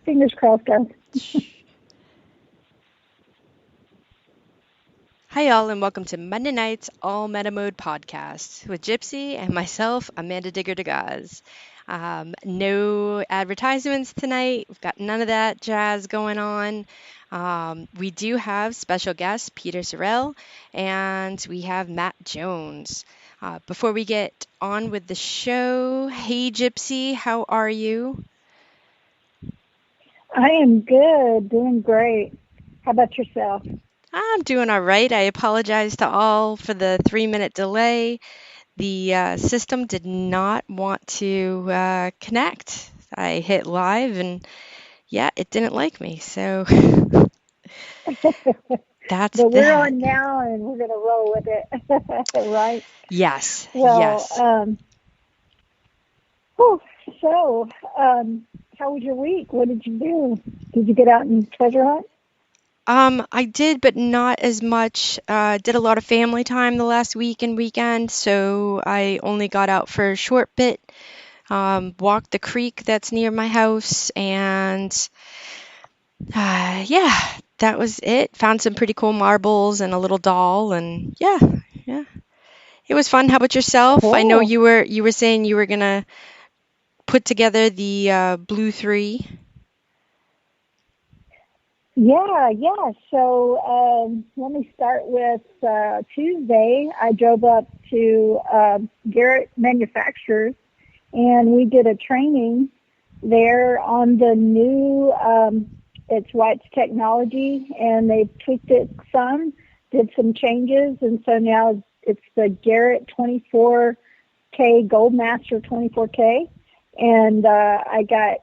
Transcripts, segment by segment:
Fingers crossed, guys. Hi, y'all, and welcome to Monday Night's All Meta Mode podcast with Gypsy and myself, Amanda Digger DeGaz. No advertisements tonight. We've got none of that jazz going on. We do have special guest Peter Sorrell, and we have Matt Jones. Before we get on with the show, hey Gypsy, how are you? I am good, doing great. How about yourself? I'm doing all right. I apologize to all for the 3-minute delay. The system did not want to connect. I hit live and yeah, it didn't like me. So that's But we're that. on now, and we're going to roll with it, right? Yes, Well, yes. whew, so, how was your week? What did you do? Did you get out and treasure hunt? I did, but not as much. Did a lot of family time the last week and weekend, so I only got out for a short bit. Walked the creek that's near my house, and yeah, that was it. Found some pretty cool marbles and a little doll, and yeah, yeah. It was fun. How about yourself? I know Cool. you were saying you were gonna put together the Blue 3. Yeah. So let me start with Tuesday. I drove up to Garrett Manufacturers, and we did a training there on the new, it's White's technology, and they've tweaked it some, did some changes, and so now it's the Garrett 24K Goldmaster 24K, and I got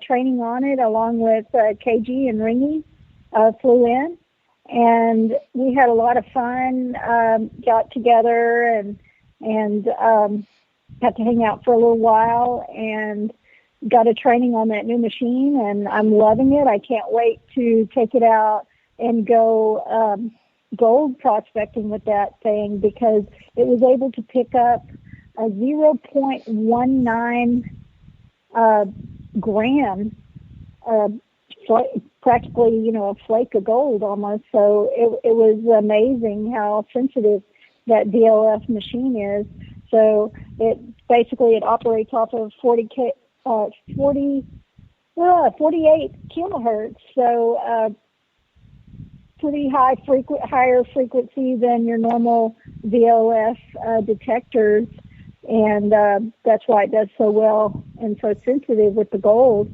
training on it along with KG and Ringy flew in, and we had a lot of fun, got together and got to hang out for a little while and got a training on that new machine, and I'm loving it. I can't wait to take it out and go gold prospecting with that thing, because it was able to pick up a 0.19 gram, practically, a flake of gold almost. So it was amazing how sensitive that DLF machine is. So it operates off of 48 kilohertz. So pretty higher frequency than your normal VOF detectors, and that's why it does so well and so sensitive with the gold.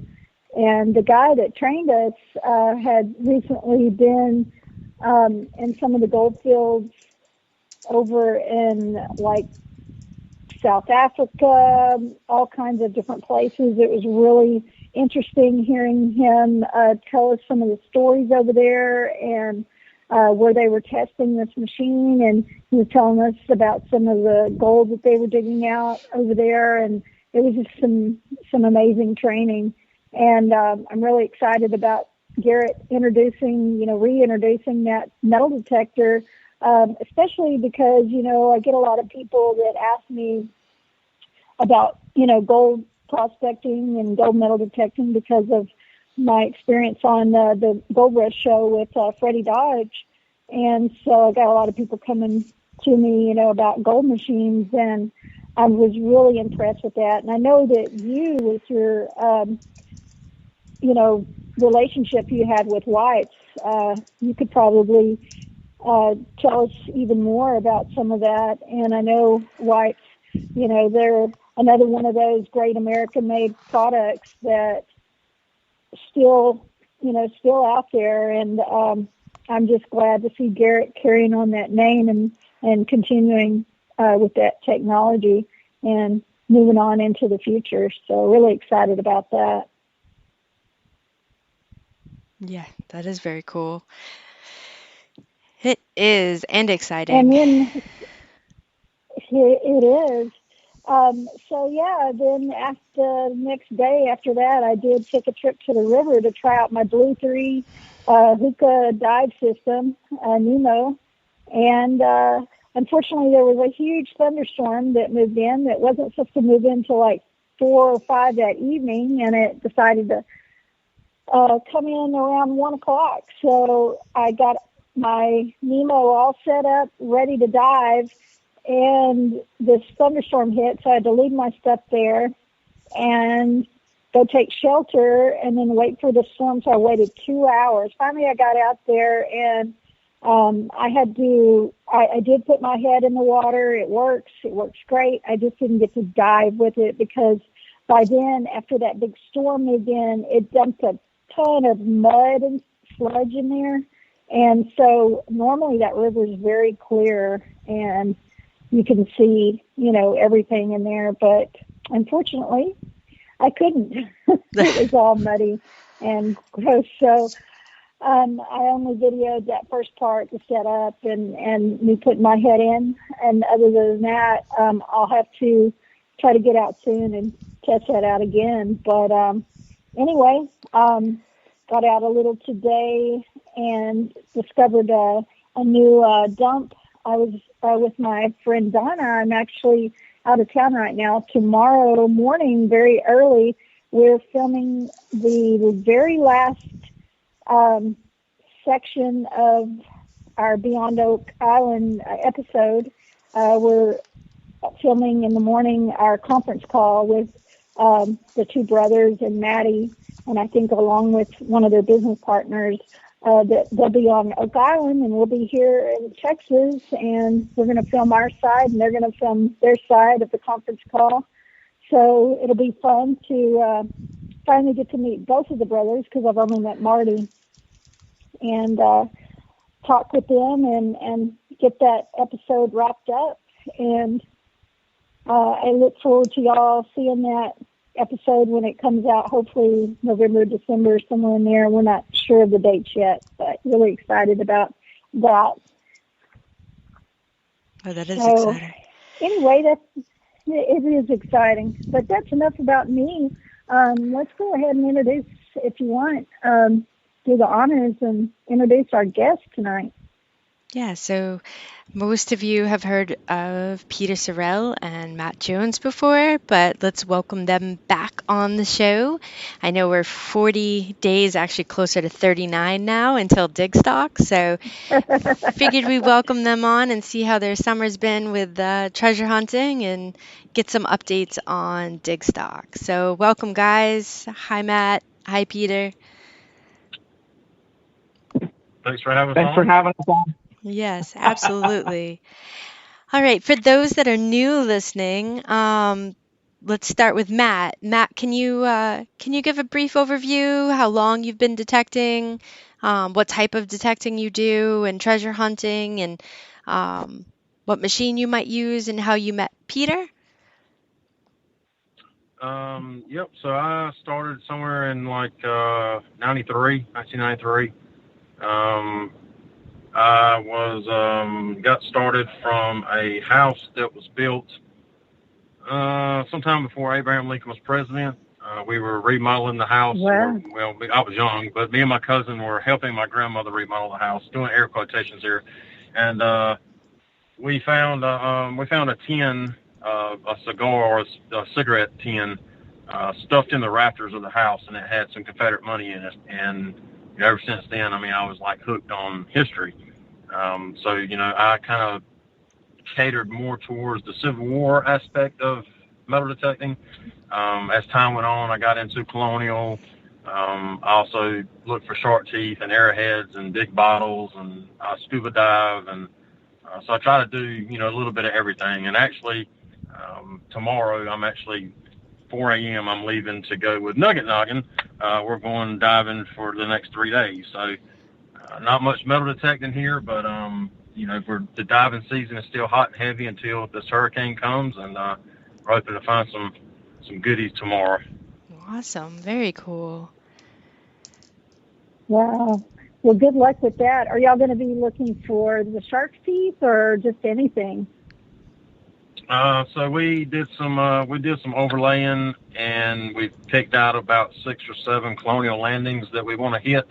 And the guy that trained us had recently been in some of the gold fields over in like South Africa, all kinds of different places. It was really interesting hearing him tell us some of the stories over there and where they were testing this machine. And he was telling us about some of the gold that they were digging out over there. And it was just some amazing training. And I'm really excited about Garrett reintroducing that metal detector, especially because, I get a lot of people that ask me about, gold prospecting and gold metal detecting because of my experience on the Gold Rush show with Freddie Dodge. And so I got a lot of people coming to me, about gold machines, and I was really impressed with that. And I know that you, with your, relationship you had with White's, you could probably tell us even more about some of that. And I know White's, they're another one of those great American-made products that still out there. And I'm just glad to see Garrett carrying on that name and continuing with that technology and moving on into the future. So really excited about that. Yeah, that is very cool. It is, and exciting. And then it is. Then next day after that, I did take a trip to the river to try out my Blue 3 hookah dive system, Nemo. And unfortunately, there was a huge thunderstorm that moved in that wasn't supposed to move in until like 4 or 5 that evening, and it decided to come in around 1 o'clock. So I got my Nemo all set up, ready to dive, and this thunderstorm hit, so I had to leave my stuff there and go take shelter and then wait for the storm. So I waited 2 hours. Finally, I got out there, and I did put my head in the water. It works great. I just didn't get to dive with it because by then, after that big storm moved in, it dumped a ton of mud and sludge in there. And so normally that river is very clear and you can see, everything in there. But unfortunately, I couldn't. It was all muddy and gross. So I only videoed that first part, the setup, and me putting my head in. And other than that, I'll have to try to get out soon and test that out again. But anyway, got out a little today and discovered a new dump. I was with my friend Donna. I'm actually out of town right now. Tomorrow morning, very early, we're filming the very last section of our Beyond Oak Island episode. We're filming in the morning our conference call with the two brothers and Maddie, and I think along with one of their business partners. That they'll be on Oak Island, and we'll be here in Texas, and we're going to film our side, and they're going to film their side of the conference call. So it'll be fun to finally get to meet both of the brothers, because I've only met Marty, and talk with them and get that episode wrapped up. And I look forward to y'all seeing that episode when it comes out, hopefully November, December, somewhere in there. We're not sure of the dates yet, but really excited about that. Oh, that is exciting. Anyway, it is exciting. But that's enough about me. Let's go ahead and introduce, if you want, do the honors and introduce our guest tonight. Yeah, so most of you have heard of Peter Sorrell and Matt Jones before, but let's welcome them back on the show. I know we're 40 days, actually closer to 39 now until DIGSTOCK, so figured we'd welcome them on and see how their summer's been with treasure hunting and get some updates on DIGSTOCK. So welcome, guys. Hi, Matt. Hi, Peter. Thanks for having us Thanks for having us on. Yes, absolutely. All right, for those that are new listening, let's start with Matt. Matt, can you give a brief overview, how long you've been detecting, what type of detecting you do, and treasure hunting, and what machine you might use, and how you met Peter? Yep. So I started somewhere in 1993. I got started from a house that was built sometime before Abraham Lincoln was president. We were remodeling the house. Wow. I was young, but me and my cousin were helping my grandmother remodel the house, doing air quotations here. And we found a tin, a cigar or a cigarette tin, stuffed in the rafters of the house, and it had some Confederate money in it. And ever since then, I was like hooked on history. So, I kind of catered more towards the Civil War aspect of metal detecting. As time went on, I got into colonial. I also looked for shark teeth and arrowheads and big bottles, and scuba dive. And so I try to do, a little bit of everything. And actually, tomorrow, 4 a.m., I'm leaving to go with Nugget Noggin. We're going diving for the next 3 days. So not much metal detecting here, but, for the diving season is still hot and heavy until this hurricane comes, and we're hoping to find some goodies tomorrow. Awesome. Very cool. Wow. Well, good luck with that. Are y'all going to be looking for the shark's teeth or just anything? So we did some overlaying, and we picked out about 6 or 7 colonial landings that we want to hit.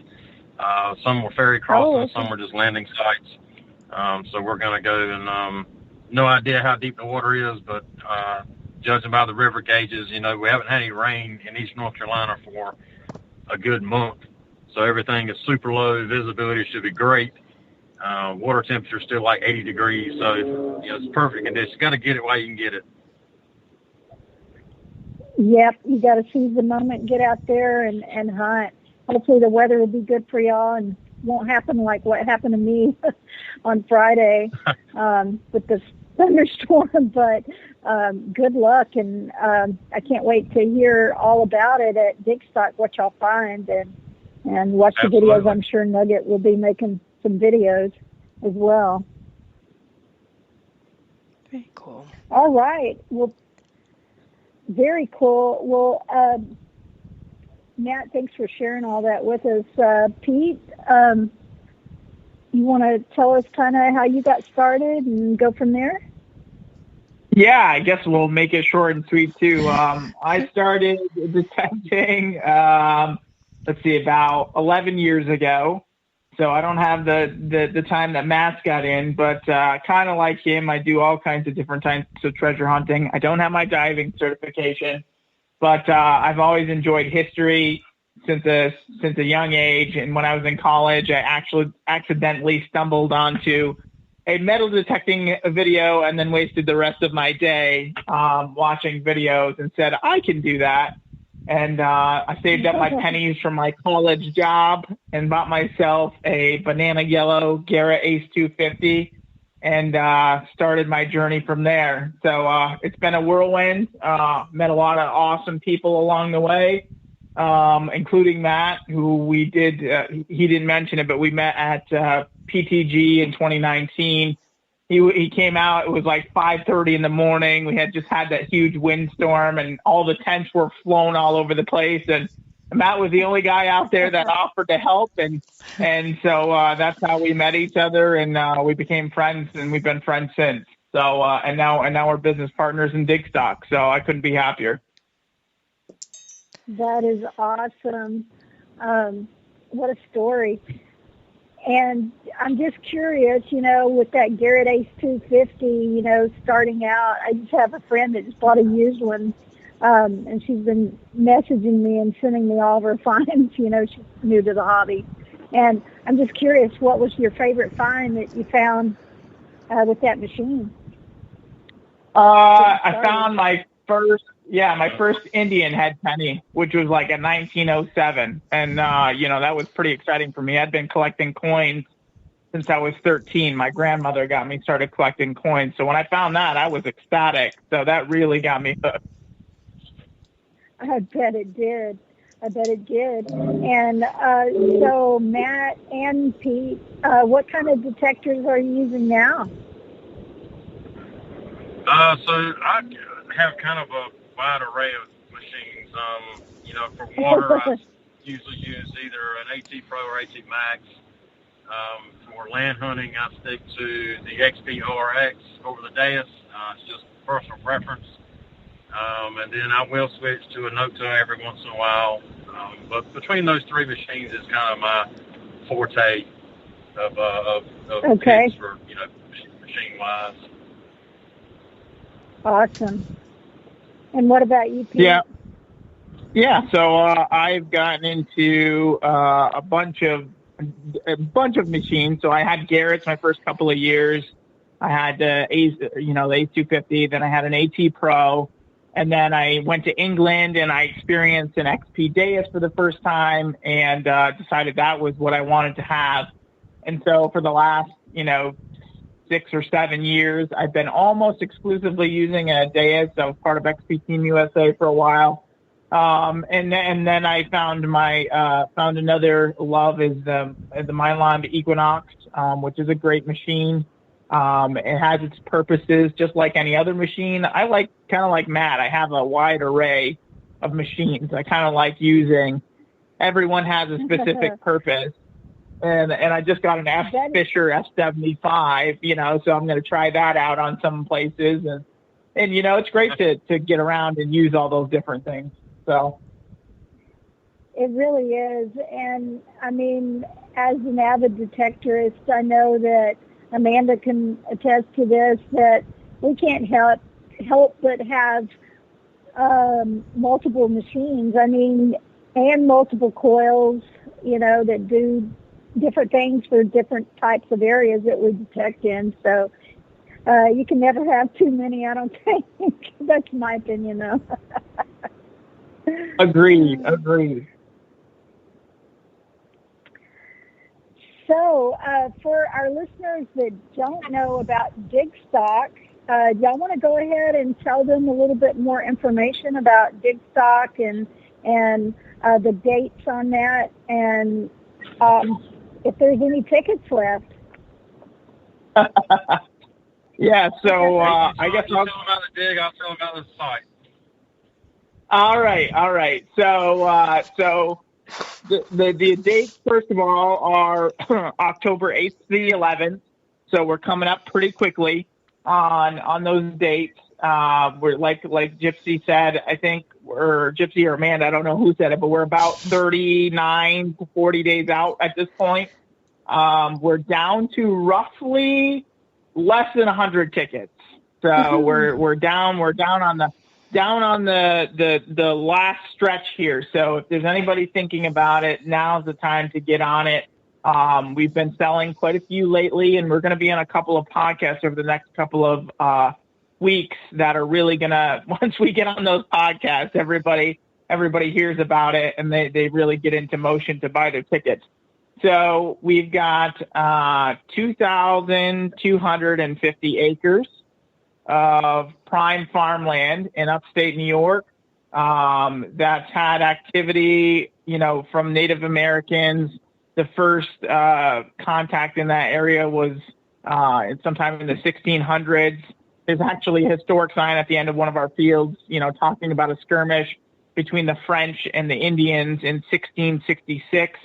Some were ferry crossings, Some were just landing sites. So we're going to go, and no idea how deep the water is, but judging by the river gauges, we haven't had any rain in East North Carolina for a good month. So everything is super low. Visibility should be great. Water temperature is still like 80 degrees. So, it's perfect condition. Got to get it while you can get it. Yep, you got to seize the moment, get out there and hunt. Hopefully the weather will be good for y'all and won't happen like what happened to me on Friday with the thunderstorm. But good luck, and I can't wait to hear all about it at DIGSTOCK, what y'all find, and watch the Absolutely. videos. I'm sure Nugget will be making some videos as well. Very cool. All right. Well, very cool. Well, Matt, thanks for sharing all that with us. Pete, you want to tell us kind of how you got started and go from there? Yeah, I guess we'll make it short and sweet too. I started detecting, about 11 years ago. So I don't have the time that Matt's got in, but kind of like him, I do all kinds of different types of treasure hunting. I don't have my diving certification, but I've always enjoyed history since a young age. And when I was in college, I actually accidentally stumbled onto a metal detecting video and then wasted the rest of my day watching videos and said, I can do that. And I saved up my pennies from my college job and bought myself a banana yellow Garrett Ace 250 and started my journey from there. So it's been a whirlwind. Met a lot of awesome people along the way, including Matt, who we did, he didn't mention it, but we met at PTG in 2019. He came out, it was like 5:30 in the morning. We had just had that huge windstorm and all the tents were flown all over the place. And Matt was the only guy out there that offered to help. And so that's how we met each other, and we became friends, and we've been friends since. So, and now we're business partners in DIGSTOCK. So I couldn't be happier. That is awesome. What a story. And I'm just curious, with that Garrett Ace 250, starting out, I just have a friend that just bought a used one, and she's been messaging me and sending me all of her finds. She's new to the hobby. And I'm just curious, what was your favorite find that you found with that machine? I found my first Indian head penny, which was like a 1907. And, that was pretty exciting for me. I'd been collecting coins since I was 13. My grandmother got me started collecting coins. So when I found that, I was ecstatic. So that really got me hooked. I bet it did. And so Matt and Pete, what kind of detectors are you using now? So I have kind of a wide array of machines. For water, I usually use either an AT Pro or AT Max. For land hunting, I stick to the XP ORX over the Deus. It's just personal preference. And then I will switch to a Noto every once in a while. But between those three machines is kind of my forte of picks for, machine-wise. Awesome. And what about you, Pete? Yeah. So I've gotten into a bunch of machines. So I had Garrett's my first couple of years. I had the Ace 250. Then I had an AT Pro, and then I went to England and I experienced an XP Deus for the first time, and decided that was what I wanted to have. And so for the last 6 or 7 years, I've been almost exclusively using a Deus. I was part of XP Team USA for a while. And then I found found another love is the Milan Equinox, which is a great machine. It has its purposes just like any other machine. I kind of like Matt. I have a wide array of machines. I kind of like using. Everyone has a specific purpose. And I just got an Fisher F75, so I'm going to try that out on some places. And it's great to get around and use all those different things. So it really is. And I mean, as an avid detectorist, I know that Amanda can attest to this, that we can't help but have multiple machines. I mean, and multiple coils, that do different things for different types of areas that we detect in. So you can never have too many, I don't think. That's my opinion, though. Agreed. So for our listeners that don't know about DIGSTOCK, do y'all want to go ahead and tell them a little bit more information about DIGSTOCK and the dates on that, and if there's any tickets left? Yeah, so I guess I'll tell them about the dig. I'll tell them about the site. All right. So the dates, first of all, are October 8th to the 11th. So we're coming up pretty quickly on those dates. We're like Gypsy said, I think, or Gypsy or Amanda, I don't know who said it, but we're about 39 to 40 days out at this point. We're down to roughly less than 100 tickets. So we're down on the last stretch here. So if there's anybody thinking about it, now's the time to get on it. We've been selling quite a few lately, and we're going to be on a couple of podcasts over the next couple of weeks that are really going to, once we get on those podcasts, everybody hears about it, and they really get into motion to buy their tickets. So we've got 2,250 acres of prime farmland in upstate New York that's had activity, from Native Americans. The first contact in that area was sometime in the 1600s. There's actually a historic sign at the end of one of our fields, talking about a skirmish between the French and the Indians in 1666.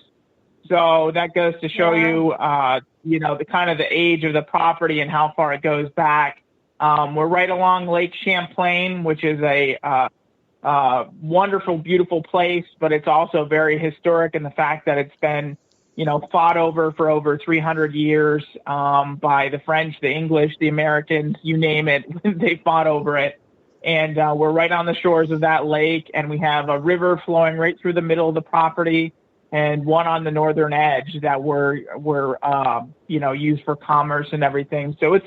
So that goes to show you, the kind of the age of the property and how far it goes back. We're right along Lake Champlain, which is a wonderful, beautiful place, but it's also very historic in the fact that it's been, fought over for over 300 years by the French, the English, the Americans, you name it, they fought over it. And we're right on the shores of that lake, and we have a river flowing right through the middle of the property, and one on the northern edge that were used for commerce and everything. So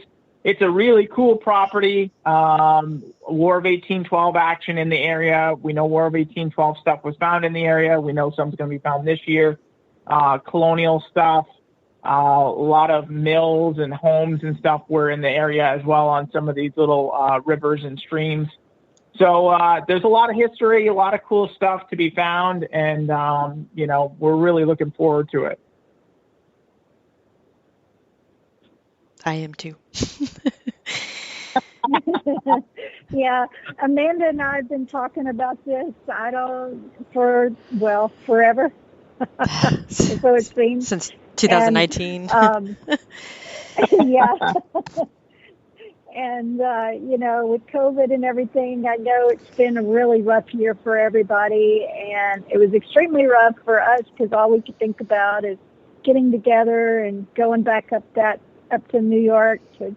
it's a really cool property. War of 1812 action in the area. We know War of 1812 stuff was found in the area. We know some's going to be found this year. Colonial stuff. A lot of mills and homes and stuff were in the area as well on some of these little rivers and streams. So there's a lot of history, a lot of cool stuff to be found, and, we're really looking forward to it. I am too. Yeah, Amanda and I have been talking about this, forever. So it seems. Since 2019. And, yeah. And, with COVID and everything, I know it's been a really rough year for everybody. And it was extremely rough for us because all we could think about is getting together and going back up to New York to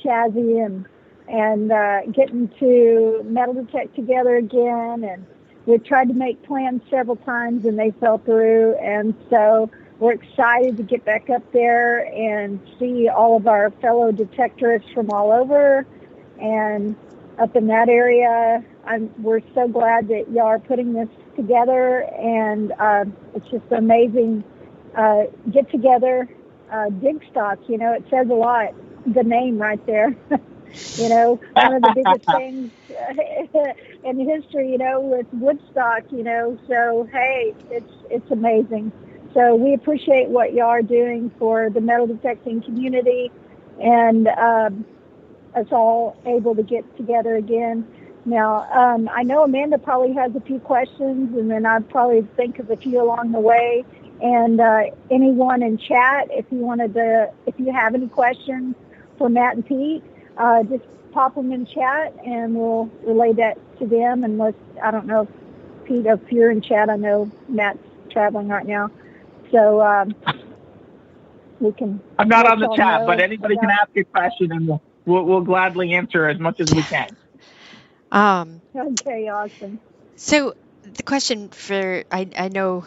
Chazzy and getting to metal detect together again. And we tried to make plans several times and they fell through. And so we're excited to get back up there and see all of our fellow detectorists from all over and up in that area. We're so glad that y'all are putting this together, and it's just amazing get together. DIGSTOCK, it says a lot, the name right there. One of the biggest things in history, with Woodstock, so hey, it's amazing. So we appreciate what y'all are doing for the metal detecting community, and us all able to get together again. Now, I know Amanda probably has a few questions, and then I'd probably think of a few along the way. And anyone in chat, if you have any questions for Matt and Pete, just pop them in chat, and we'll relay that to them. Unless, I don't know, Pete, if you're in chat, I know Matt's traveling right now. So we can. I'm not on the chat, but anybody can ask a question, and we'll gladly answer as much as we can. Okay, awesome. So the question for, I know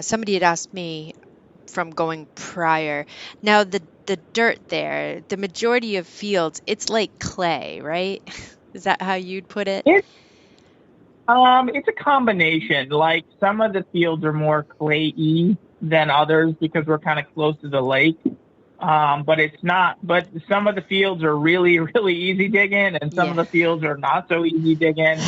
somebody had asked me from going prior. Now the dirt there, the majority of fields, it's like clay, right? Is that how you'd put it? It's a combination. Like some of the fields are more clayey than others because we're kind of close to the lake. But it's not. But some of the fields are really, really easy digging, and some of the fields are not so easy digging.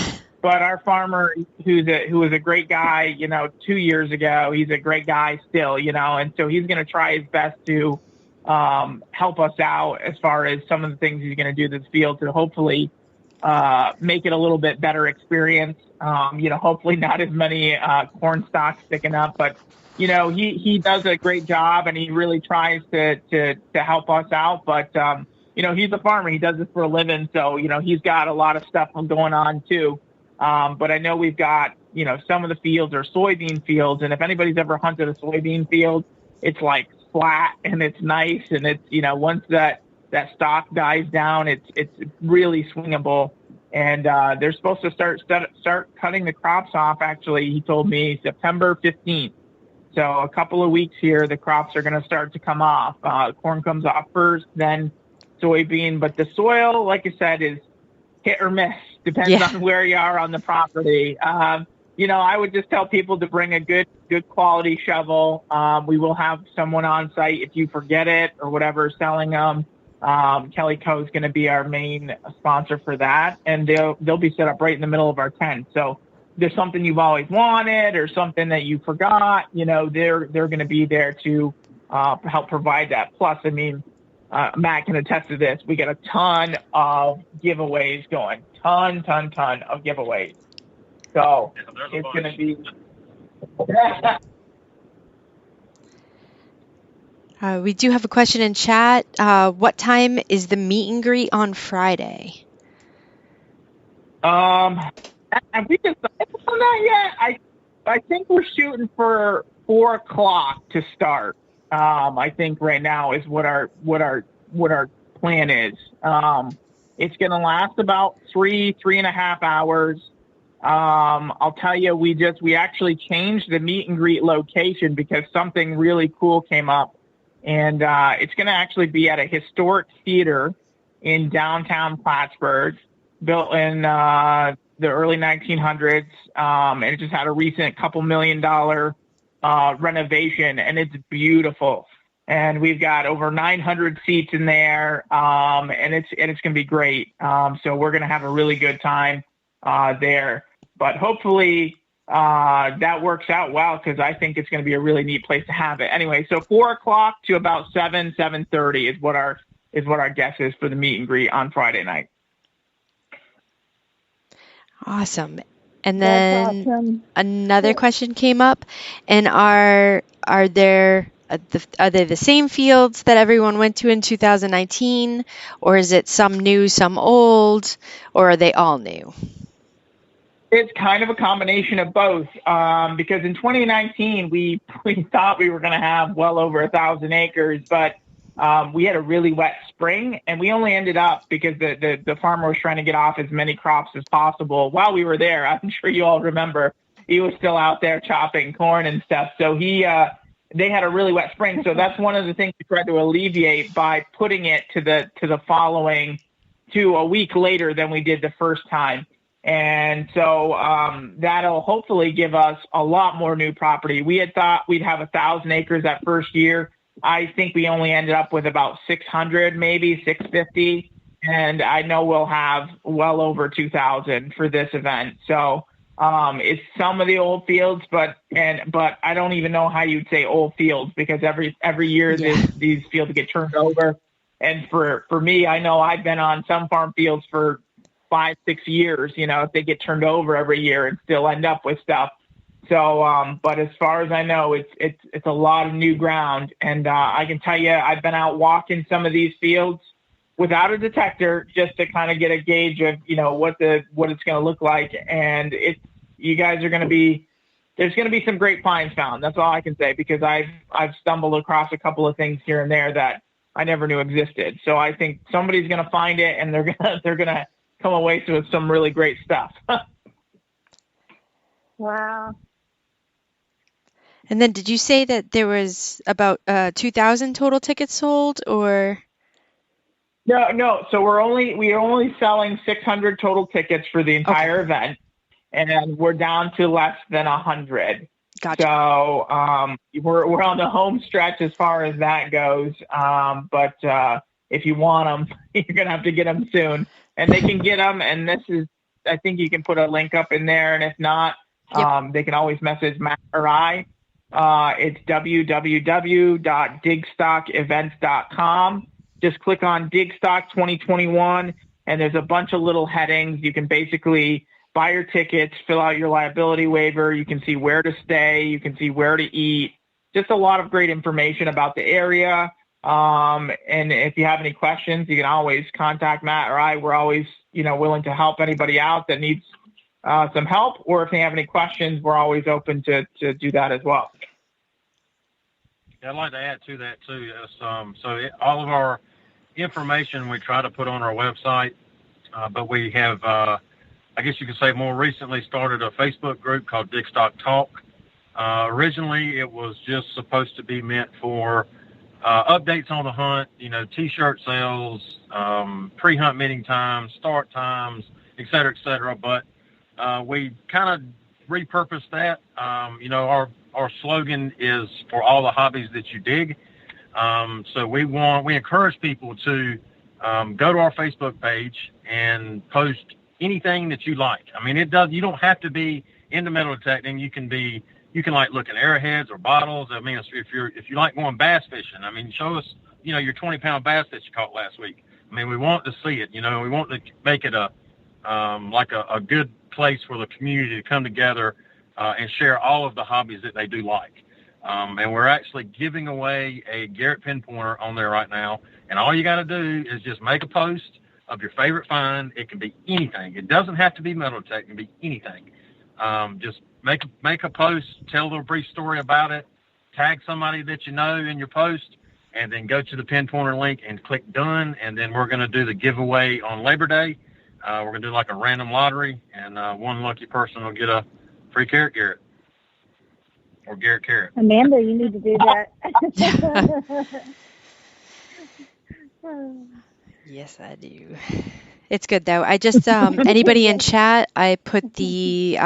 But our farmer, who was a great guy, 2 years ago, he's a great guy still, and so he's going to try his best to help us out as far as some of the things he's going to do to this field to hopefully make it a little bit better experience. Hopefully not as many corn stalks sticking up, but he does a great job and he really tries to help us out. But he's a farmer. He does this for a living, so he's got a lot of stuff going on too. But I know we've got some of the fields are soybean fields, and if anybody's ever hunted a soybean field, it's like flat and it's nice, and it's once that stalk dies down, it's really swingable. And they're supposed to start cutting the crops off. Actually, he told me September 15th. So a couple of weeks here, the crops are going to start to come off. Corn comes off first, then soybean. But the soil, like I said, is hit or miss. Depends on where you are on the property. I would just tell people to bring a good quality shovel. We will have someone on site if you forget it or whatever selling them. Kelly Co. is going to be our main sponsor for that, and they'll be set up right in the middle of our tent. So if there's something you've always wanted or something that you forgot, they're going to be there to help provide that. Plus, Matt can attest to this. We get a ton of giveaways going. Ton of giveaways. So it's going to be. We do have a question in chat. What time is the meet and greet on Friday? Have we decided on that yet? I think we're shooting for 4:00 to start. I think right now is what our plan is. It's going to last about 3.5 hours. I'll tell you, we actually changed the meet and greet location because something really cool came up. And it's going to actually be at a historic theater in downtown Plattsburgh, built in the early 1900s. And it just had a recent $2 million renovation, and it's beautiful. And we've got over 900 seats in there, and it's going to be great. So we're going to have a really good time there. But hopefully that works out well, because I think it's going to be a really neat place to have it. Anyway, so 4:00 to about 7:30 is what our guess is for the meet and greet on Friday night. Awesome. And then another question came up, and are they the same fields that everyone went to in 2019, or is it some new, some old, or are they all new? It's kind of a combination of both, because in 2019 we thought we were going to have well over 1,000 acres, but we had a really wet spring, and we only ended up, because the farmer was trying to get off as many crops as possible while we were there. I'm sure you all remember he was still out there chopping corn and stuff. So they had a really wet spring. So that's one of the things we tried to alleviate by putting it to a week later than we did the first time. And so that'll hopefully give us a lot more new property. We had thought we'd have 1,000 acres that first year. I think we only ended up with about 600, maybe 650. And I know we'll have well over 2,000 for this event. So it's some of the old fields, but I don't even know how you'd say old fields, because every year these fields get turned over. And for me, I know I've been on some farm fields for 5-6 years, if they get turned over every year and still end up with stuff. So, but as far as I know, it's a lot of new ground. And I can tell you, I've been out walking some of these fields without a detector, just to kind of get a gauge of, what it's going to look like. And you guys are going to be, there's going to be some great finds found. That's all I can say, because I've stumbled across a couple of things here and there that I never knew existed. So I think somebody's going to find it, and they're going to come away with some really great stuff. Wow. And then did you say that there was about 2,000 total tickets sold, or? No. So we're only selling 600 total tickets for the entire event, and we're down to less than 100. Gotcha. So we're on the home stretch as far as that goes. But if you want them, you're gonna have to get them soon, and they can get them. And I think you can put a link up in there, and if not, they can always message Matt or I. It's www.digstockevents.com. Just click on DIGSTOCK 2021, and there's a bunch of little headings. You can basically buy your tickets, fill out your liability waiver. You can see where to stay. You can see where to eat. Just a lot of great information about the area. And if you have any questions, you can always contact Matt or I. We're always, willing to help anybody out that needs some help, or if they have any questions, we're always open to do that as well. Yeah, I'd like to add to that too. All of our information we try to put on our website, but we have, I guess you could say, more recently started a Facebook group called DIGSTOCK. Originally, it was just supposed to be meant for updates on the hunt, T-shirt sales, pre-hunt meeting times, start times, et cetera, but we kind of repurposed that. Our slogan is for all the hobbies that you dig. So we encourage people to go to our Facebook page and post anything that you like. I mean, you don't have to be into metal detecting. You can like look at arrowheads or bottles. I mean, if you like going bass fishing, I mean, show us, your 20-pound bass that you caught last week. I mean, we want to see it. We want to make it a good place for the community to come together and share all of the hobbies that they do like. And we're actually giving away a Garrett pinpointer on there right now. And all you got to do is just make a post of your favorite find. It can be anything. It doesn't have to be metal detecting. It can be anything. Just make a post, tell a brief story about it, tag somebody that you know in your post, and then go to the pinpointer link and click done. And then we're going to do the giveaway on Labor Day. We're going to do like a random lottery, and one lucky person will get a free Garrett or Garrett carrot. Amanda, you need to do that. Yes, I do. It's good though. I just anybody in chat, I put the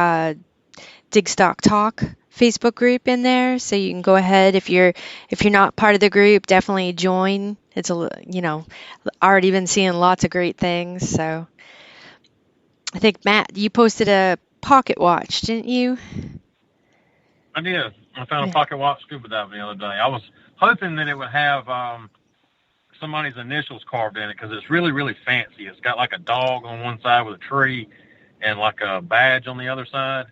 DIGSTOCK Talk Facebook group in there, so you can go ahead if you're not part of the group, definitely join. It's already been seeing lots of great things. So I think Matt, you posted a pocket watch, didn't you? I did. I found a pocket watch scuba diving the other day. I was hoping that it would have somebody's initials carved in it because it's really, really fancy. It's got like a dog on one side with a tree and like a badge on the other side.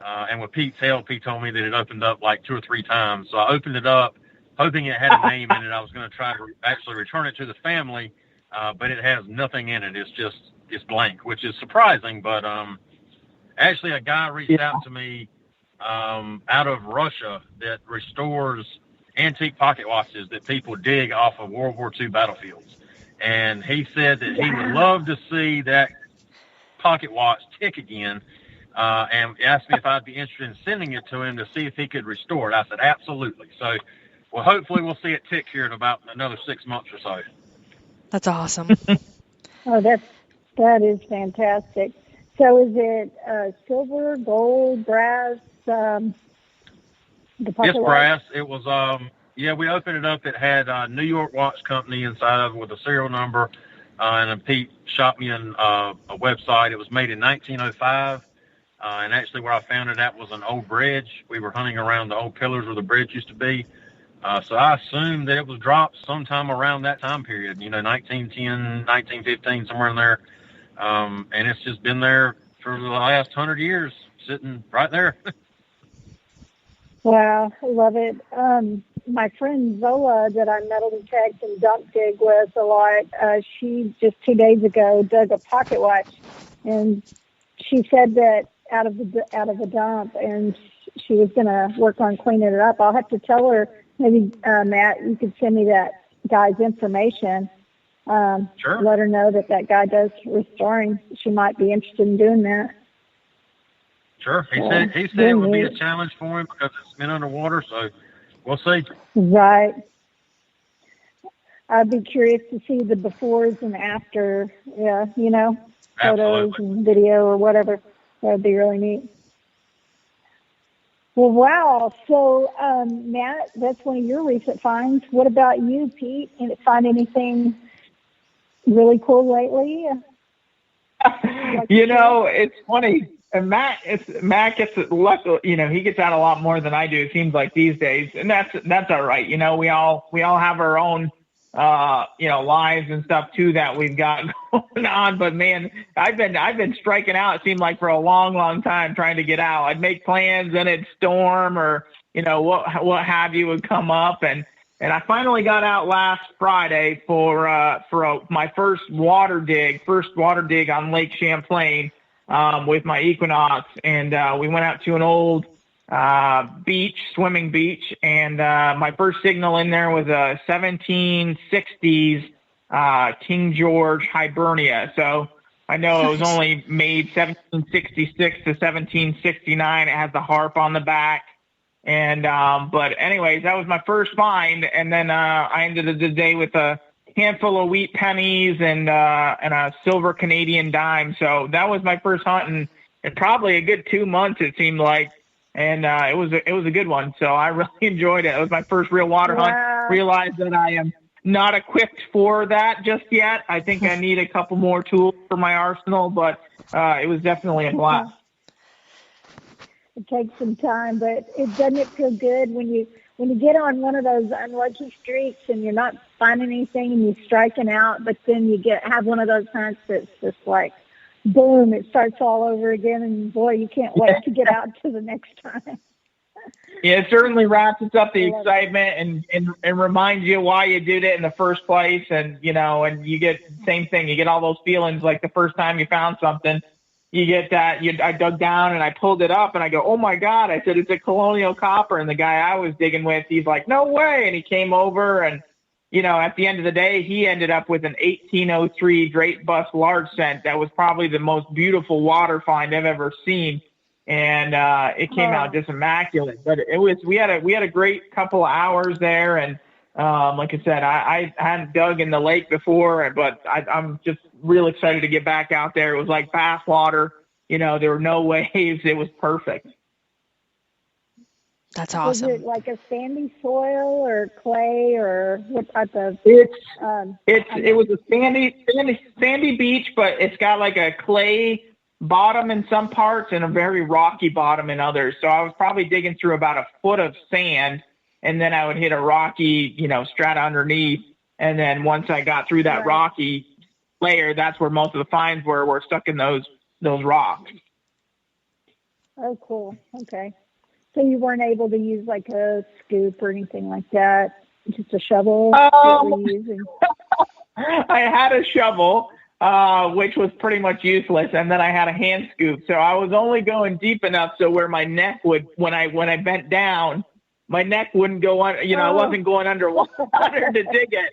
And with Pete's help, he told me that it opened up like 2 or 3 times. So I opened it up hoping it had a name in it. I was going to try to actually return it to the family, but it has nothing in it. It's blank, which is surprising. But actually a guy reached out to me out of Russia that restores antique pocket watches that people dig off of World War II battlefields. And he said that he would love to see that pocket watch tick again, and asked me if I'd be interested in sending it to him to see if he could restore it. I said, absolutely. So, well, hopefully we'll see it tick here in about another 6 months or so. That's awesome. Oh, that is fantastic. So is it silver, gold, brass? It's brass. It was, we opened it up. It had New York Watch Company inside of it with a serial number. And then Pete shot me a website. It was made in 1905. And actually where I found it at was an old bridge. We were hunting around the old pillars where the bridge used to be. So I assumed that it was dropped sometime around that time period, 1910, 1915, somewhere in there. And it's just been there for the last 100 years, sitting right there. Wow, I love it. My friend Zola that I metal detect and dump dig with a lot, she just 2 days ago dug a pocket watch, and she said that out of the dump, and she was going to work on cleaning it up. I'll have to tell her, maybe, Matt, you could send me that guy's information. Sure. Let her know that guy does restoring. She might be interested in doing that. Sure. He Yeah, said very it would be a neat. challenge for him because it's been underwater. So we'll see. Right. I'd be curious to see the befores and after, yeah, photos Absolutely. and video or whatever. That'd be really neat. Well, wow. So, Matt, that's one of your recent finds. What about you, Pete? Find anything really cool lately? Like It's funny. And Matt gets luck. He gets out a lot more than I do. It seems like these days, and that's all right. We all have our own, lives and stuff too that we've got going on. But man, I've been striking out. It seemed like for a long, long time trying to get out. I'd make plans, and it'd storm, or what have you would come up, and I finally got out last Friday for my first water dig on Lake Champlain with my Equinox, and we went out to an old swimming beach, and my first signal in there was a 1760s King George Hibernia. So I know it was only made 1766 to 1769. It has the harp on the back. And, but anyways, that was my first find. And then, I ended the day with a handful of wheat pennies and a silver Canadian dime. So that was my first hunt in probably a good 2 months, it seemed like. And, it was a good one. So I really enjoyed it. It was my first real water hunt. Realized that I am not equipped for that just yet. I think I need a couple more tools for my arsenal, but, it was definitely a blast. It takes some time, but doesn't it feel good when you get on one of those unlucky streaks and you're not finding anything and you're striking out, but then you have one of those hunts that's just like, boom, it starts all over again, and boy, you can't wait to get out to the next time. Yeah, it certainly ratchets up the excitement and reminds you why you did it in the first place, and and you get the same thing. You get all those feelings like the first time you found something. You get that. I dug down and I pulled it up and I go, oh my God! I said, it's a colonial copper, and the guy I was digging with, he's like, no way! And he came over, and at the end of the day, he ended up with an 1803 Great Bust large scent that was probably the most beautiful water find I've ever seen, and it came out just immaculate. But we had a great couple of hours there, and like I said, I hadn't dug in the lake before, but I'm just real excited to get back out there. It was like bass water. There were no waves. It was perfect. That's awesome. Was it like a sandy soil or clay, or what type of? It was a sandy beach, but it's got like a clay bottom in some parts and a very rocky bottom in others. So I was probably digging through about a foot of sand, and then I would hit a rocky, strata underneath. And then once I got through that rocky layer, that's where most of the finds were stuck in those rocks. Oh, cool. Okay. So you weren't able to use like a scoop or anything like that? Just a shovel? What were you using? I had a shovel, which was pretty much useless, and then I had a hand scoop. So I was only going deep enough so where my neck would, when I bent down, my neck wouldn't go on. I wasn't going underwater to dig it.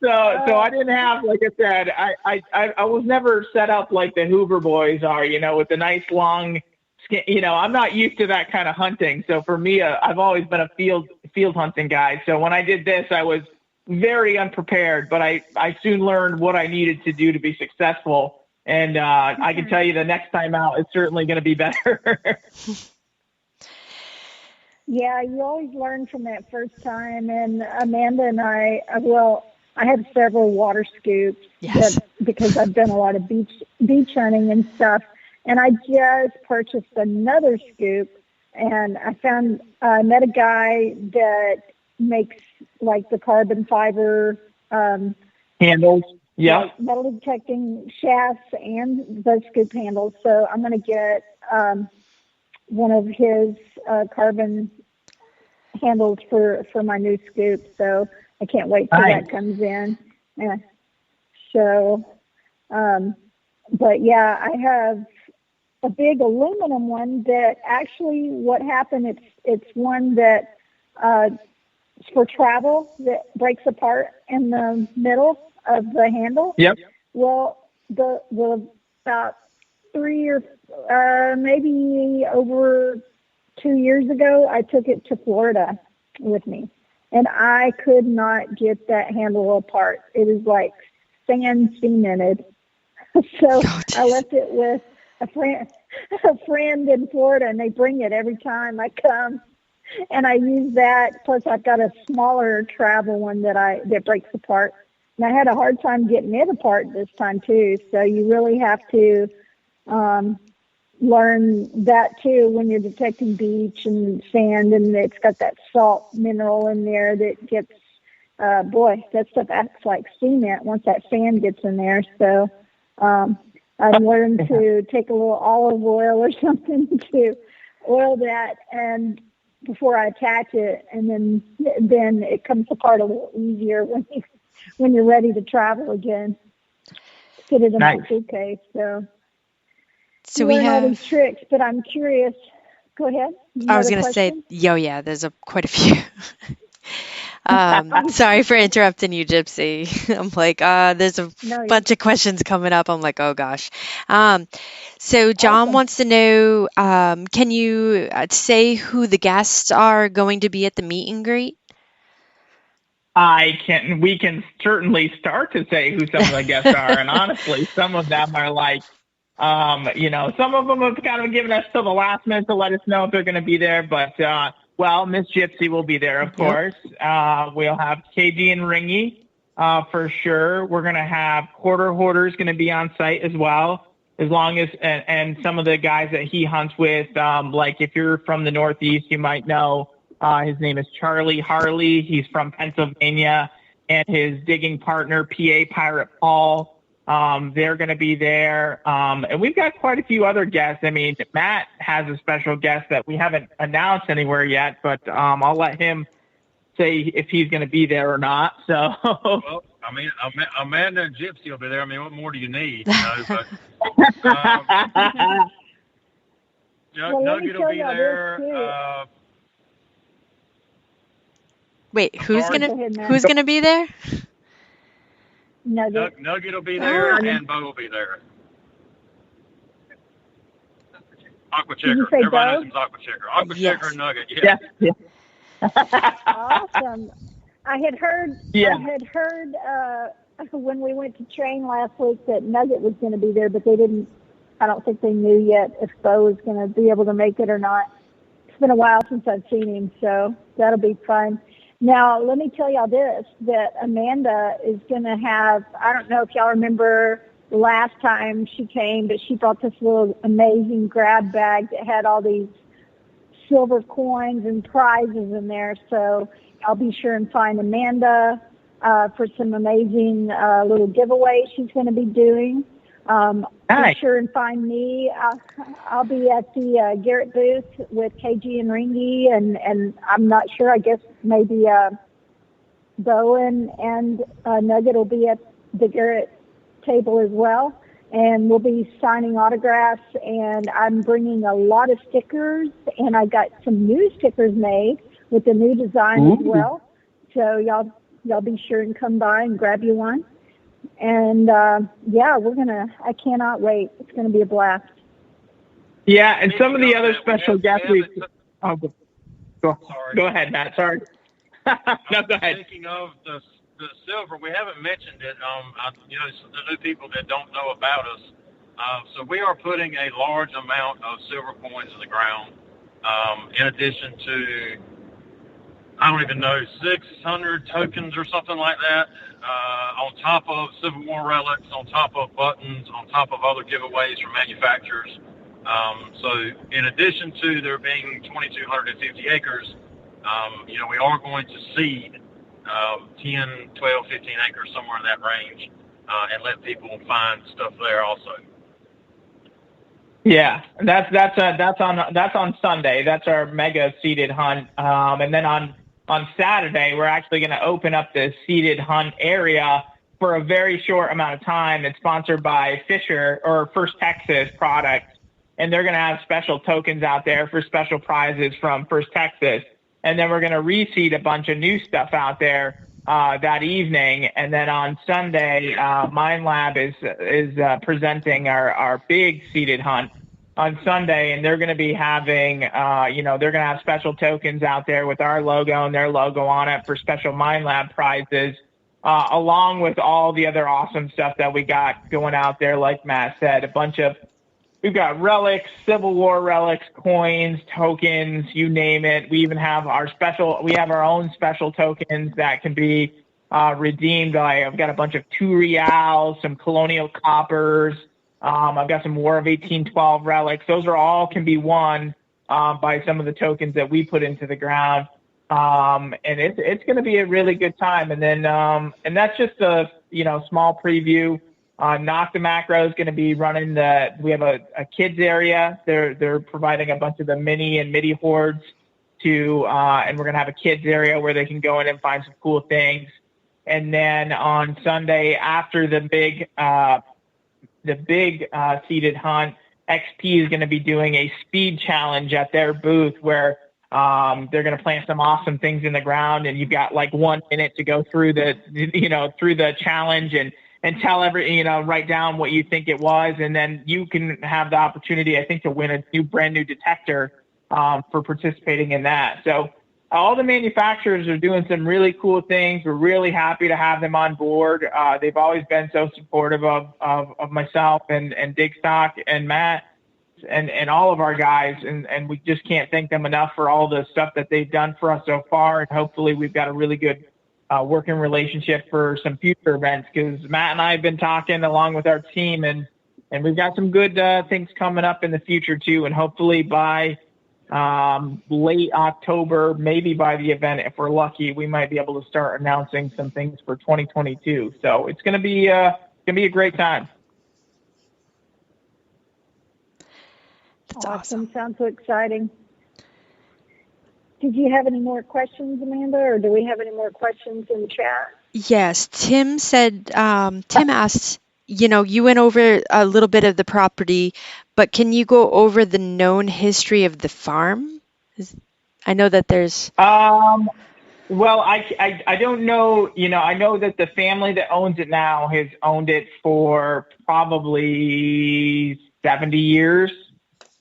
So I didn't have, like I said, I was never set up like the Hoover boys are, with the nice long skin. I'm not used to that kind of hunting. So for me, I've always been a field hunting guy. So when I did this, I was very unprepared, but I soon learned what I needed to do to be successful. And I can tell you the next time out, it's certainly going to be better. Yeah, you always learn from that first time. And Amanda and I have several water scoops because I've done a lot of beach hunting and stuff. And I just purchased another scoop, and I met a guy that makes like the carbon fiber handles, like metal detecting shafts and the scoop handles. So I'm going to get one of his carbon handles for my new scoop. So I can't wait till that comes in. Yeah. So, but yeah, I have a big aluminum one that actually what happened, it's one that it's for travel that breaks apart in the middle of the handle. Yep. Well, the about 3 or maybe over 2 years ago, I took it to Florida with me, and I could not get that handle apart. It is like sand cemented. So I left it with a friend in Florida, and they bring it every time I come. And I use that. Plus, I've got a smaller travel one that breaks apart. And I had a hard time getting it apart this time too. So you really have to learn that too when you're detecting beach and sand, and it's got that salt mineral in there that gets. That stuff acts like cement once that sand gets in there. So I've learned to take a little olive oil or something to oil that and before I attach it, and then it comes apart a little easier when you're ready to travel again. Fit it in my suitcase. So we learn have all these tricks, but I'm curious. Go ahead. I was going to say, yeah, there's quite a few. Sorry for interrupting you, Gypsy. I'm like, there's a bunch of questions coming up. I'm like, oh gosh. So John wants to know, can you say who the guests are going to be at the meet and greet? We can certainly start to say who some of the guests are. And honestly, some of them are like, some of them have kind of given us till the last minute to let us know if they're going to be there. But, Miss Gypsy will be there, of course. We'll have KG and Ringy for sure. We're going to have Quarter Hoarder's going to be on site as well, as long as, and some of the guys that he hunts with, like if you're from the Northeast, you might know his name is Charlie Harley. He's from Pennsylvania, and his digging partner, PA Pirate Paul. They're going to be there. And we've got quite a few other guests. I mean, Matt has a special guest that we haven't announced anywhere yet, but I'll let him say if he's going to be there or not. So, well, I mean, Amanda and Gypsy will be there. I mean, what more do you need? But, Nugget will be there. Wait, who's gonna be there? Nugget will be there, and Bo will be there. Aqua Checker. Everybody knows him as Aqua Checker. Aqua Checker and Nugget, yeah. Awesome. I had heard when we went to train last week that Nugget was going to be there, but I don't think they knew yet if Bo was going to be able to make it or not. It's been a while since I've seen him, so that'll be fun. Now, let me tell y'all this, that Amanda is going to have, I don't know if y'all remember the last time she came, but she brought this little amazing grab bag that had all these silver coins and prizes in there. So I'll be sure and find Amanda for some amazing little giveaways she's going to be doing. Be sure and find me. I'll be at the Garrett booth with KG and Ringy, and I'm not sure. I guess maybe Bowen and Nugget will be at the Garrett table as well, and we'll be signing autographs. And I'm bringing a lot of stickers, and I got some new stickers made with the new design as well. So y'all be sure and come by and grab you one. And, I cannot wait. It's going to be a blast. Yeah, and some of the other special guests go ahead, Matt. Sorry. No, go ahead. Speaking of the silver, we haven't mentioned it. The new people that don't know about us. So we are putting a large amount of silver coins in the ground, in addition to, I don't even know, 600 tokens or something like that, on top of Civil War relics, on top of buttons, on top of other giveaways from manufacturers. So in addition to there being 2,250 acres, we are going to seed 10, 12, 15 acres, somewhere in that range, and let people find stuff there also. Yeah, that's on Sunday. That's our mega seeded hunt, and then on Saturday, we're actually going to open up the seeded hunt area for a very short amount of time. It's sponsored by Fisher or First Texas Products, and they're going to have special tokens out there for special prizes from First Texas. And then we're going to reseed a bunch of new stuff out there that evening. And then on Sunday, Mind Lab is presenting our big seated hunt on Sunday, and they're going to be having, they're going to have special tokens out there with our logo and their logo on it for special Mind Lab prizes, along with all the other awesome stuff that we got going out there. Like Matt said, we've got relics, Civil War relics, coins, tokens, you name it. We even have we have our own special tokens that can be redeemed. I've got a bunch of 2 reals, some colonial coppers. I've got some War of 1812 relics. Those can be won by some of the tokens that we put into the ground. And it's going to be a really good time. And then, and that's just a, small preview. Knock the Macro is going to be running we have a kids area. They're providing a bunch of the mini and midi hordes and we're going to have a kids area where they can go in and find some cool things. And then on Sunday, after the big seated hunt, XP is going to be doing a speed challenge at their booth where they're going to plant some awesome things in the ground, and you've got like 1 minute to go through the challenge and tell write down what you think it was, and then you can have the opportunity, I think, to win a brand new detector for participating in that. So all the manufacturers are doing some really cool things. We're really happy to have them on board. They've always been so supportive of myself and DIGSTOCK and Matt and all of our guys. And we just can't thank them enough for all the stuff that they've done for us so far. And hopefully we've got a really good working relationship for some future events, because Matt and I have been talking along with our team, and we've got some good things coming up in the future too. And hopefully by late October, maybe by the event, if we're lucky, we might be able to start announcing some things for 2022. So it's going to be a great time. That's awesome. Sounds so exciting. Did you have any more questions, Amanda, or do we have any more questions in the chat? Yes, Tim asked, you went over a little bit of the property, but can you go over the known history of the farm? I know that there's... Well, I don't know. I know that the family that owns it now has owned it for probably 70 years.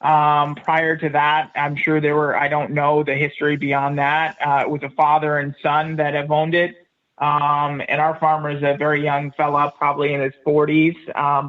Prior to that, I'm sure I don't know the history beyond that. It was a father and son that have owned it. And our farmer is a very young fella, probably in his 40s,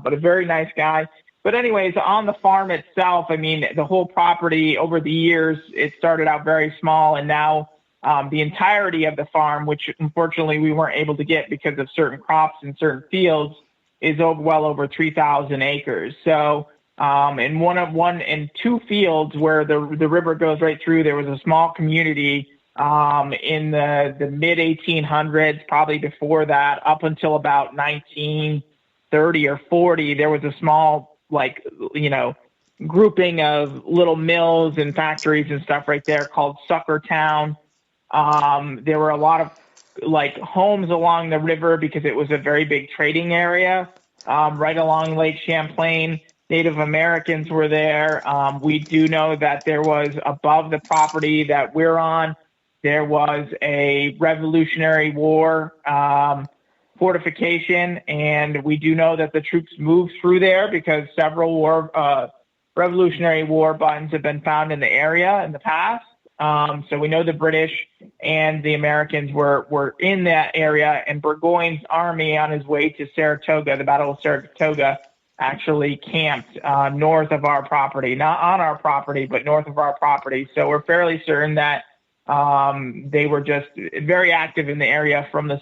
but a very nice guy. But anyways, on the farm itself, I mean, the whole property over the years, it started out very small, and now the entirety of the farm, which unfortunately we weren't able to get because of certain crops and certain fields, is well over 3,000 acres. So in 2 fields where the river goes right through, there was a small community in the mid 1800s, probably before that, up until about 1930 or 40. There was a small, grouping of little mills and factories and stuff right there called Sucker Town. There were a lot of homes along the river because it was a very big trading area right along Lake Champlain. Native Americans were there. We do know that there was, above the property that we're on, there was a Revolutionary War fortification, and we do know that the troops moved through there because several Revolutionary War buttons have been found in the area in the past. So we know the British and the Americans were in that area, and Burgoyne's army on his way to Saratoga, the Battle of Saratoga, actually camped north of our property, not on our property, but north of our property. So we're fairly certain that they were just very active in the area from the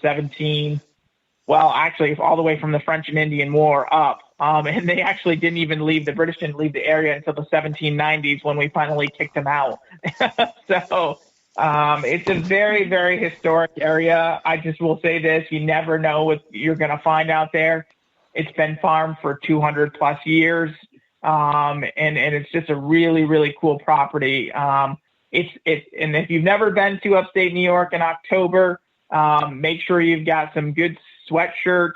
all the way from the French and Indian War up. And they actually the British didn't leave the area until the 1790s when we finally kicked them out. So it's a very, very historic area. I just will say this, you never know what you're going to find out there. It's been farmed for 200 plus years. And it's just a really, really cool property. And if you've never been to upstate New York in October, make sure you've got some good sweatshirts,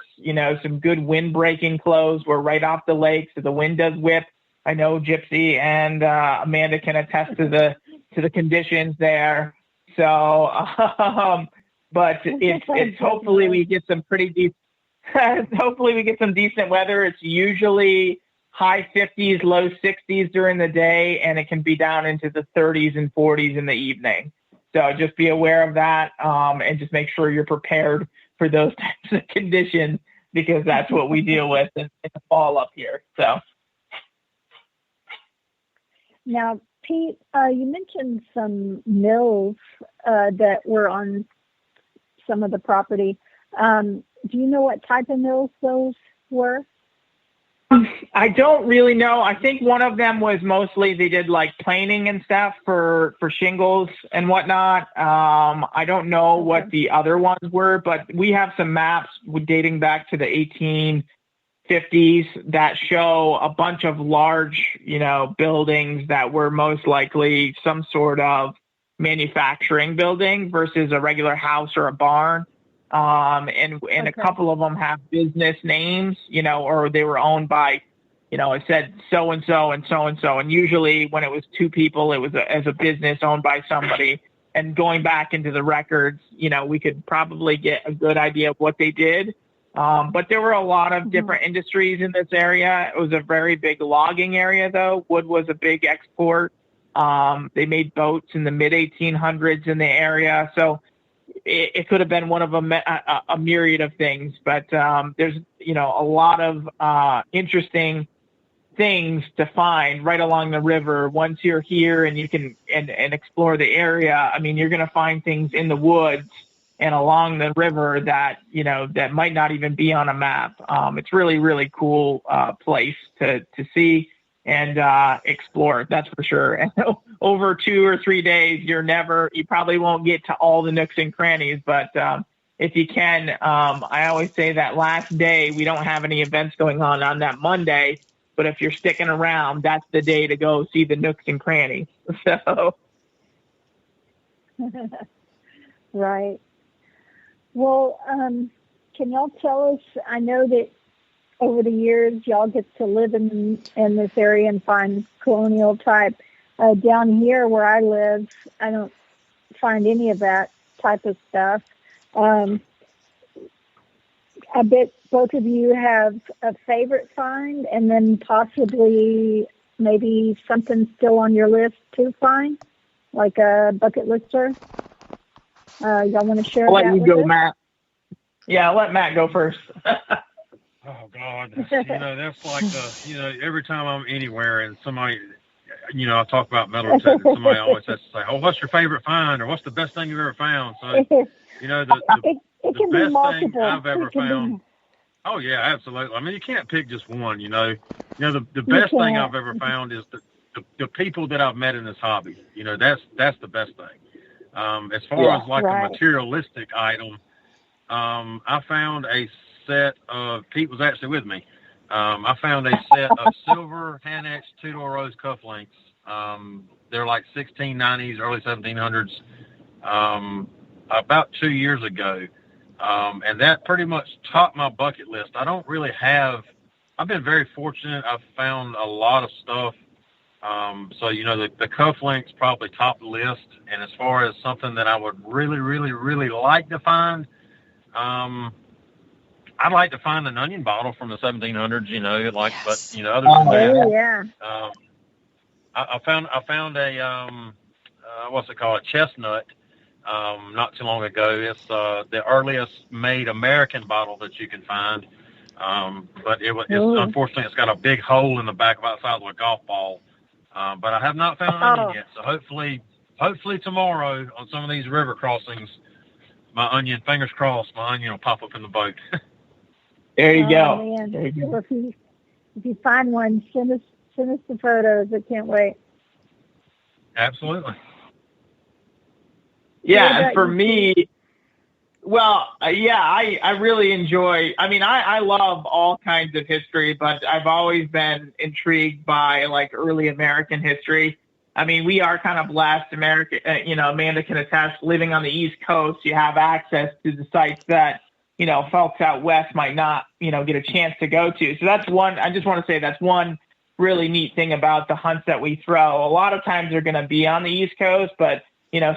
some good wind-breaking clothes. We're right off the lake, so the wind does whip. I know Gypsy and Amanda can attest to the conditions there. So but it's hopefully we get some pretty deep. Hopefully we get some decent weather. It's usually high 50s, low 60s during the day, and it can be down into the 30s and 40s in the evening. So just be aware of that, and just make sure you're prepared for those types of conditions, because that's what we deal with in the fall up here. So now, Pete, you mentioned some mills that were on some of the property. Do you know what type of mills those were? I don't really know. I think one of them was mostly they did like planing and stuff for shingles and whatnot. I don't know what the other ones were, but we have some maps dating back to the 1850s that show a bunch of large, buildings that were most likely some sort of manufacturing building versus a regular house or a barn. And a couple of them have business names, or they were owned by, it said so-and-so and so-and-so. And usually when it was two people, it was as a business owned by somebody. And going back into the records, we could probably get a good idea of what they did. But there were a lot of different industries in this area. It was a very big logging area, though. Wood was a big export. They made boats in the mid-1800s in the area. So it could have been one of a myriad of things, but there's a lot of interesting things to find right along the river. Once you're here and you can and explore the area, I mean, you're going to find things in the woods and along the river that that might not even be on a map. It's really, really cool place to see and explore, that's for sure. And over 2 or 3 days, you probably won't get to all the nooks and crannies, but if you can, I always say that last day, we don't have any events going on that Monday, but if you're sticking around, that's the day to go see the nooks and crannies. So. Right. Well, can y'all tell us, I know that over the years, y'all get to live in this area and find colonial type. Down here where I live, I don't find any of that type of stuff. I bet both of you have a favorite find, and then possibly maybe something still on your list to find, like a bucket lister. Y'all want to share that with us? I'll let you go, Matt. Yeah, I'll let Matt go first. Oh God, that's like every time I'm anywhere and somebody, I talk about metal detectors, somebody always has to say, "Oh, what's your favorite find?" or "What's the best thing you've ever found?" So, the best thing I've ever found. Oh yeah, absolutely. I mean, you can't pick just one. The best thing I've ever found is the people that I've met in this hobby. That's the best thing. As far as like a materialistic item, I found a set of, Pete was actually with me. I found a set of silver hand-etched two-door rose cufflinks. They're like 1690s, early 1700s, about 2 years ago. And that pretty much topped my bucket list. I don't really I've been very fortunate. I've found a lot of stuff. So, the cufflinks probably top the list. And as far as something that I would really, really, really like to find, I'd like to find an onion bottle from the 1700s, Yes. but, other than that, yeah. I found a, what's it called? A chestnut, not too long ago. It's, the earliest made American bottle that you can find. But unfortunately, it's got a big hole in the back about the size of a golf ball. But I have not found an onion yet. So hopefully tomorrow on some of these river crossings, my onion, fingers crossed, my onion will pop up in the boat. There you go. Man. There you go. If you find one, send us the photos. I can't wait. Absolutely. Yeah, and for me, I really enjoy, I love all kinds of history, but I've always been intrigued by like early American history. I mean, we are kind of blessed, Amanda can attest, living on the East Coast, you have access to the sites that, folks out west might not, get a chance to go to. So that's one, I just want to say that's one really neat thing about the hunts that we throw. A lot of times they're going to be on the East Coast, but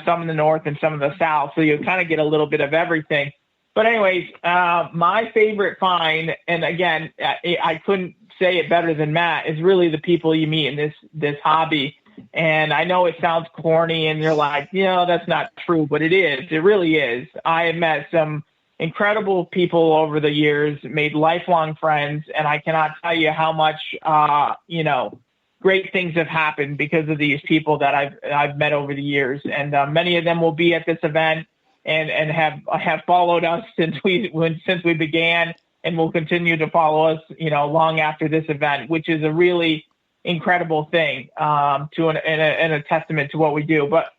some in the north and some in the south. So you kind of get a little bit of everything. But anyways, my favorite find, and again, I couldn't say it better than Matt, is really the people you meet in this hobby. And I know it sounds corny and you're like, that's not true, but it is. It really is. I have met some incredible people over the years, made lifelong friends, and I cannot tell you how much, great things have happened because of these people that I've met over the years. And many of them will be at this event and have followed us since we began, and will continue to follow us, long after this event, which is a really incredible thing, and a testament to what we do. But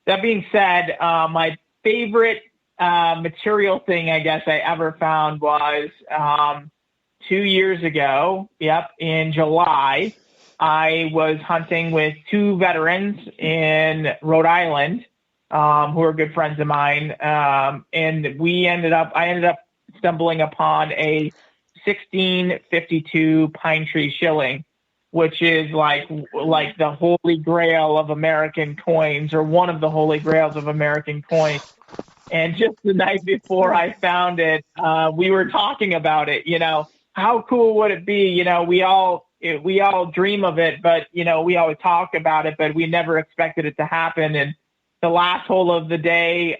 that being said, my favorite material thing I guess I ever found was 2 years ago. Yep, in July, I was hunting with two veterans in Rhode Island, who are good friends of mine, and I ended up stumbling upon a 1652 pine tree shilling, which is like the holy grail of American coins, or one of the holy grails of American coins. And just the night before I found it, we were talking about it. How cool would it be? We all dream of it, but we always talk about it, but we never expected it to happen. And the last hole of the day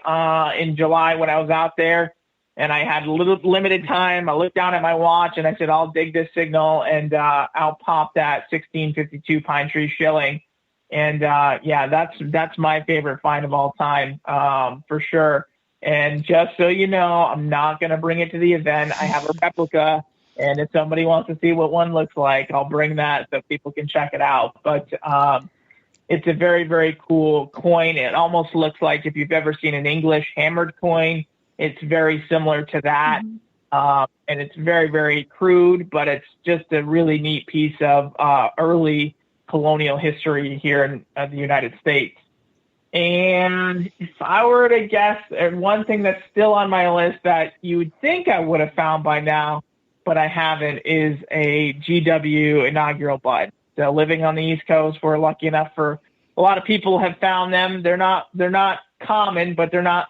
in July, when I was out there, and I had a little limited time, I looked down at my watch and I said, I'll dig this signal, and I'll pop that 1652 pine tree shilling. And that's my favorite find of all time, for sure. And just so you know, I'm not going to bring it to the event. I have a replica, and if somebody wants to see what one looks like, I'll bring that so people can check it out. But it's a very, very cool coin. It almost looks like, if you've ever seen an English hammered coin, it's very similar to that. And it's very, very crude, but it's just a really neat piece of early colonial history here in the United States. And if I were to guess, one thing that's still on my list that you would think I would have found by now, but I haven't, is a GW inaugural bud. So living on the East Coast, we're lucky enough for a lot of people have found them. They're not common, but they're not,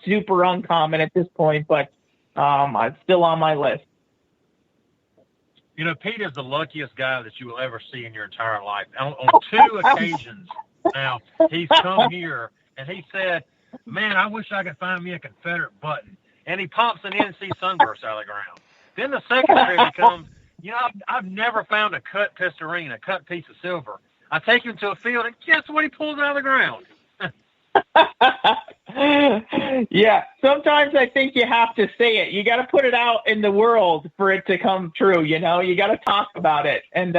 super uncommon at this point, but it's still on my list. Pete is the luckiest guy that you will ever see in your entire life. On two occasions now, he's come here and he said, man, I wish I could find me a Confederate button. And he pops an NC sunburst out of the ground. Then the second trip he comes, I've never found a cut pistarine, a cut piece of silver. I take him to a field, and guess what he pulls out of the ground? Yeah, sometimes I think you have to say it. You got to put it out in the world for it to come true. You got to talk about it. And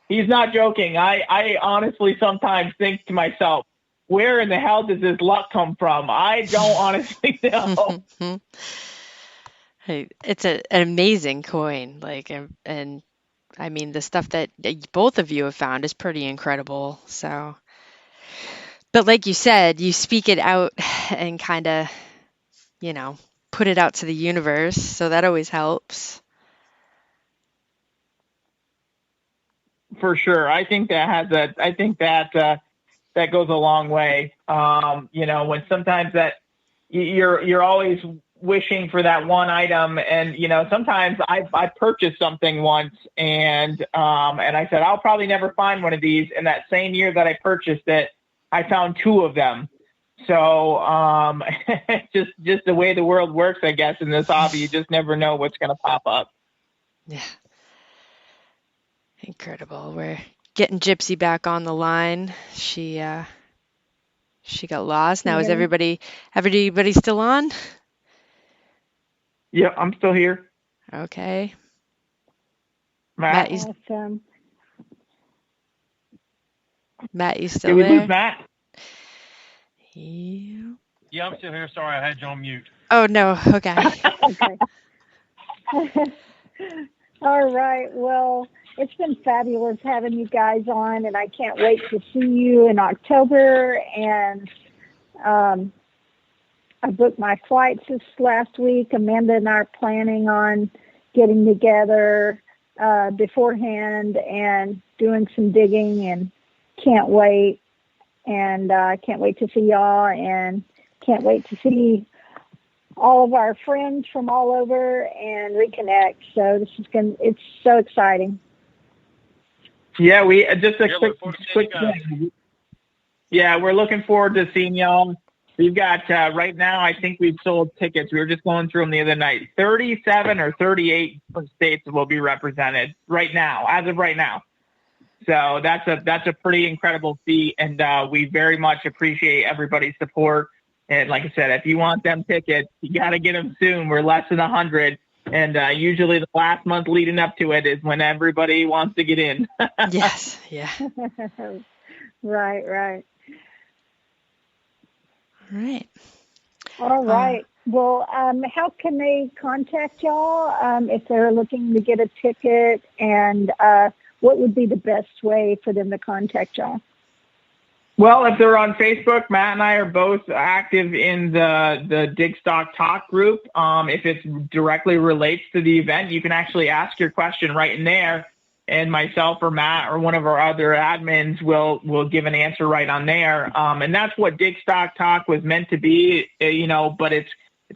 he's not joking. I honestly sometimes think to myself, where in the hell does this luck come from? I don't honestly know. Hey, it's an amazing coin. And I mean, the stuff that both of you have found is pretty incredible. So, but like you said, you speak it out and kind of, put it out to the universe. So that always helps. For sure. I think that that goes a long way. When sometimes that you're always wishing for that one item, and sometimes I purchased something once, and I said I'll probably never find one of these. And that same year that I purchased it, I found two of them. So just the way the world works, I guess, in this hobby, you just never know what's going to pop up. Yeah, incredible. We're getting Gypsy back on the line. She got lost. Now is everybody still on? Yeah, I'm still here. Okay. Matt, Awesome. Matt, you still did we there? lose Matt? Yeah, I'm still here. Sorry, I had you on mute. Oh, no. Okay. Okay. All right. Well, it's been fabulous having you guys on, and I can't wait to see you in October. And I booked my flights this last week. Amanda and I are planning on getting together beforehand and doing some digging, and can't wait. And I can't wait to see y'all, and can't wait to see all of our friends from all over and reconnect. So it's so exciting. Yeah, we just a quick guys. thing. Yeah, we're looking forward to seeing y'all. We've got right now, I think we've sold tickets. We were just going through them the other night. 37 or 38 different states will be represented right now, as of right now. So that's a pretty incredible feat, and we very much appreciate everybody's support. And like I said, if you want them tickets, you got to get them soon. We're less than 100, and usually the last month leading up to it is when everybody wants to get in. Yes, yeah. Right. All right. All right. Well, how can they contact y'all if they're looking to get a ticket, and what would be the best way for them to contact y'all? Well, if they're on Facebook, Matt and I are both active in the DIGSTOCK talk group. If it directly relates to the event, you can actually ask your question right in there, and myself or Matt or one of our other admins will give an answer right on there. And that's what DIGSTOCK talk was meant to be, but it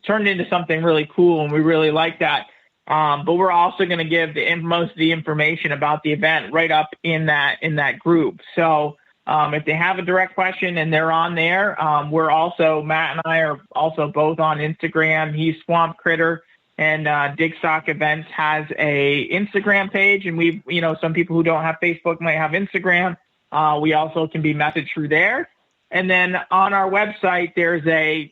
turned into something really cool, and we really like that. But we're also going to give most of the information about the event right up in that group. So if they have a direct question and they're on there, Matt and I are also both on Instagram. He's Swamp Critter, and DIGSTOCK Events has a Instagram page, and we've, some people who don't have Facebook might have Instagram. We also can be messaged through there. And then on our website, there's a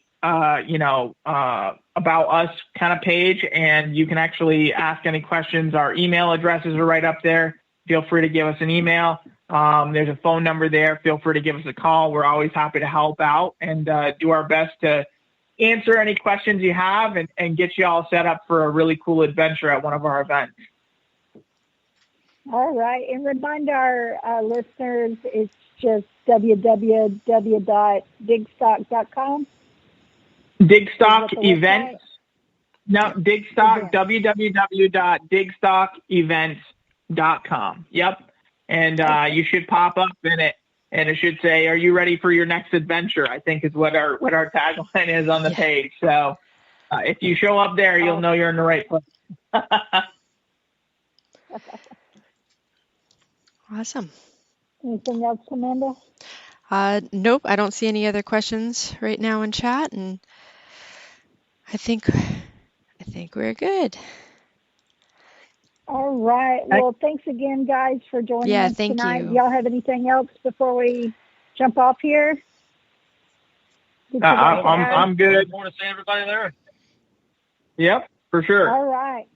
about us kind of page, and you can actually ask any questions. Our email addresses are right up there. Feel free to give us an email. There's a phone number there. Feel free to give us a call. We're always happy to help out and do our best to answer any questions you have and get you all set up for a really cool adventure at one of our events. All right. And remind our listeners, it's just www.digstock.com. DIGSTOCK Events. No, DIGSTOCK, www.digstockevents.com. Yep. And you should pop up in it, and it should say, "Are you ready for your next adventure?" I think is what our tagline is on the page. So if you show up there, you'll know you're in the right place. Awesome. Anything else, Amanda? Nope, I don't see any other questions right now in chat, and I think we're good. All right. Well, thanks again, guys, for joining us thank tonight. you. Y'all have anything else before we jump off here? I'm good. Looking forward to seeing everybody there. Yep, for sure. All right.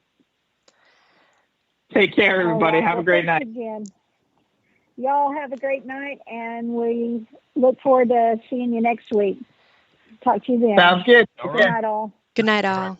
Take care, everybody. Right. Have a great night. Again. Y'all have a great night, and we look forward to seeing you next week. Talk to you then. Sounds good. Good night, all. Good night, all.